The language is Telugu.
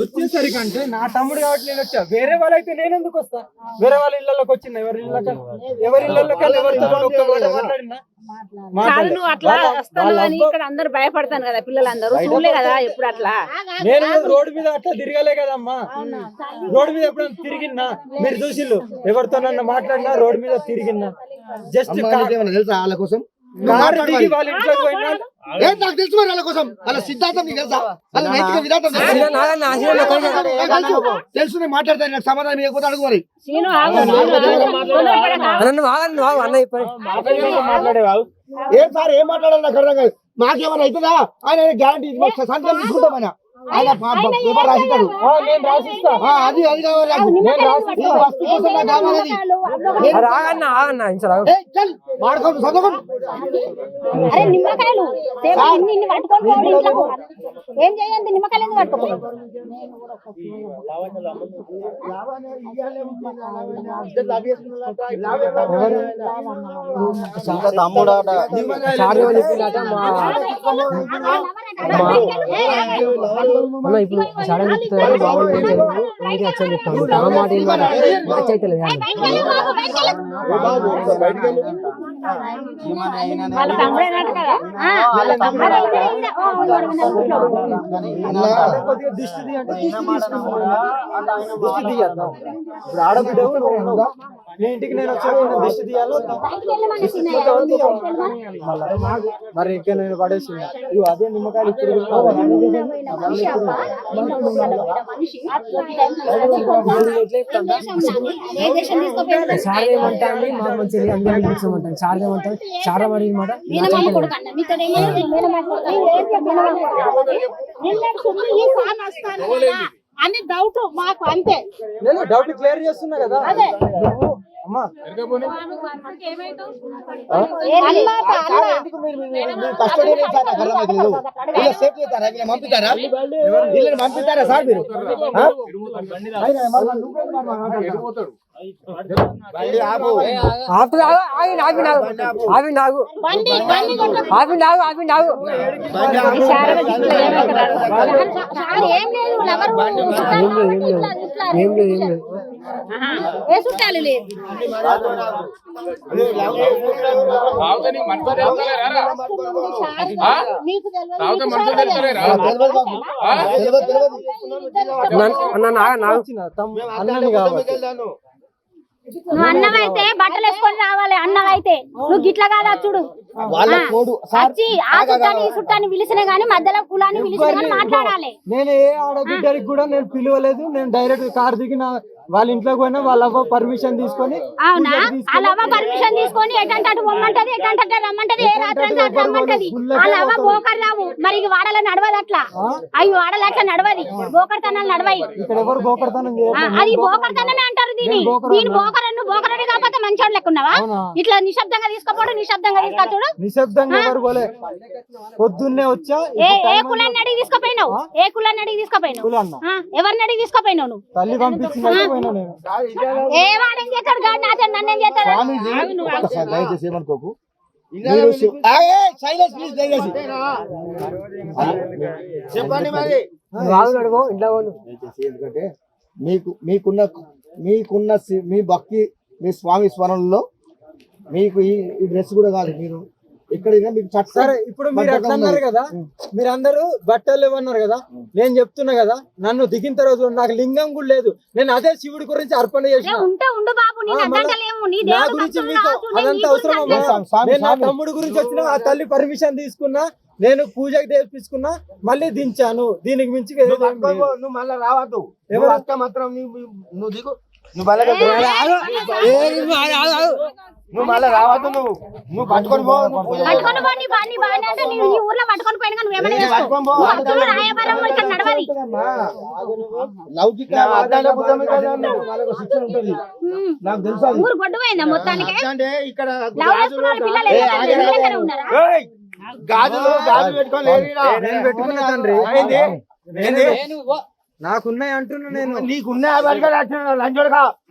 వచ్చేసరికి అంటే నా తమ్ముడు కాబట్టి నేను వచ్చా. వేరే వాళ్ళైతే నేను ఎందుకు వస్తా? వేరే వాళ్ళ ఇళ్ళకి వచ్చిన ఎవరి ఇళ్ళకి మాట్లాడినా నువ్వు అట్లా వస్తాను అని ఇక్కడ అందరు భయపడతాను కదా, పిల్లలందరూ చూడలే కదా ఎప్పుడు అట్లా. నేను రోడ్డు మీద అట్లా తిరగలే కదమ్మా. రోడ్డు మీద ఎప్పుడైనా తిరిగినా మీరు చూసిల్లు, ఎవరితోనన్నా మాట్లాడినా రోడ్డు మీద తిరిగినా. జస్ట్ తెలుసా వాళ్ళ కోసం కారు దిగి వాళ్ళ ఇంట్లోకి పోయినా నాకు తెలుసు మరి వాళ్ళ కోసం వాళ్ళ సిద్ధాంతం నీకు తెలుసా? వాళ్ళ నైతిక విధానం తెలుసు. నేను మాట్లాడతాను, నాకు సమాధానం ఇవ్వకపోతే అడుగు మరి. ఏం సార్ ఏం మాట్లాడాలి నాకు అర్థం కాదు. మాకేమైనా అవుతుందా? ఆయన గ్యారంటీ సంతకం తీసుకుంటాం. ఆయన పేపర్ రాసిస్తాడు, అది అది కావాలి. మాడుకోండి చదవకండి. నిమ్మకాయలు ఏం చేయండి, నిమ్మకాయలు ఎందుకు పట్టుకోండి. ఇప్పుడు ఆడబిడ్డ నీ ఇంటికి నేను వచ్చాను, దిష్టి తీయాలో మరి ఇంకా నేను పడేసి అదే నిమ్మకాయలు సార్ ఏమంటా అండి మాకు మంచిది అందరూ కూర్చోమంటాను. సార్ ఏమంటారు, సార్ అడిగిన మాట అని డౌట్ మాకు, అంతే. నేను డౌట్ క్లియర్ చేస్తున్నా కదా. అమ్మా పంపిస్తారా సార్ మీరు? అన్నని కాబట్టి నువ్వు అన్నమైతే బట్టలు వేసుకొని రావాలి. అన్నమైతే నువ్వు గిట్ల కాదా చూడు, వచ్చి ఆ చుట్టాన్ని ఈ చుట్టాన్ని పిలిచిన గానీ మధ్యలో కులాన్ని పిలిచిన గానీ మాట్లాడాలి. నేను ఏ ఆడబిడ్డకి కూడా నేను పిలవలేదు. నేను డైరెక్ట్ కార్ దిగి వాళ్ళ ఇంట్లోకి పోయినా వాళ్ళ అవ్వ పర్మిషన్ తీసుకొని. అవునా? వాళ్ళ అవ్వ పర్మిషన్ తీసుకొని ఎటంటే అటు పొమ్మంటది, ఎటంటే రమ్మంటది, ఏ రాత్రి అంటే అటు రమ్మంటది. వాళ్ళ అవ్వ బోకర్ రావు మరి వాడలో నడవదు అట్లా. అవి వాడలు అట్లా నడవది, బోకర్తనాలు నడవయి. ఇక్కడ ఎవరు బోకర్తనం అది బోకర్తనమే అంటారు దీని. దీని బోకరన్ను బోకరని కాకపోతే మంచోడు లెక్కున్నావా? ఇట్లా నిశ్శబ్దంగా తీసుకోపోవడం, నిశ్శబ్దంగా తీసుకొచ్చుడు. నిశ్శబ్దంగా పోలే, పొద్దున్నే వచ్చా. ఏ కులాన్ని అడిగి తీసుకుపోయినావు? ఏ కులాన్ని అడిగి తీసుకుపోయినావు? ఎవరిని అడిగి తీసుకుపోయినావు నువ్వు? తల్లి పంపించిన ఏ వాడేం చేస్తాడు గాడి నాతో నన్నేం చేస్తాడు? దయచేసి ఏమనుకోకు. చెప్పండి మరి. ఎందుకంటే మీకున్న మీ భక్తి, మీ స్వామి స్మరణలో మీకు ఈ డ్రెస్ కూడా కాదు. మీరు ఎక్కడైనా మీకు సరే. ఇప్పుడు మీరు ఎట్లా అన్నారు కదా, మీరు అందరూ బట్టలు ఇవ్వన్నారు కదా. నేను చెప్తున్నా కదా, నన్ను దిగిన తర్వాత నాకు లింగం కూడా లేదు. నేను అదే శివుడి గురించి అర్పణ చేసిన. నా గురించి మీకు అదంతా అవసరం. నేను నా తమ్ముడు గురించి వచ్చిన, ఆ తల్లి పర్మిషన్ తీసుకున్నా, నేను పూజకి తెప్పించుకున్నా, మళ్ళీ దించాను. దీనికి మించి నువ్వు మళ్ళీ రావద్దు. మాత్రం నువ్వు దిగు. నువ్వు మళ్ళీ రావద్దు. నువ్వు పట్టుకొని పో. లౌకిక నాకు తెలుసు. అంటే ఇక్కడ గాజులు పెట్టుకొని పెట్టుకున్నా తండ్రి. నాకున్నాయి అంటున్నా నేను. నీకున్నాయి లంచోడుగా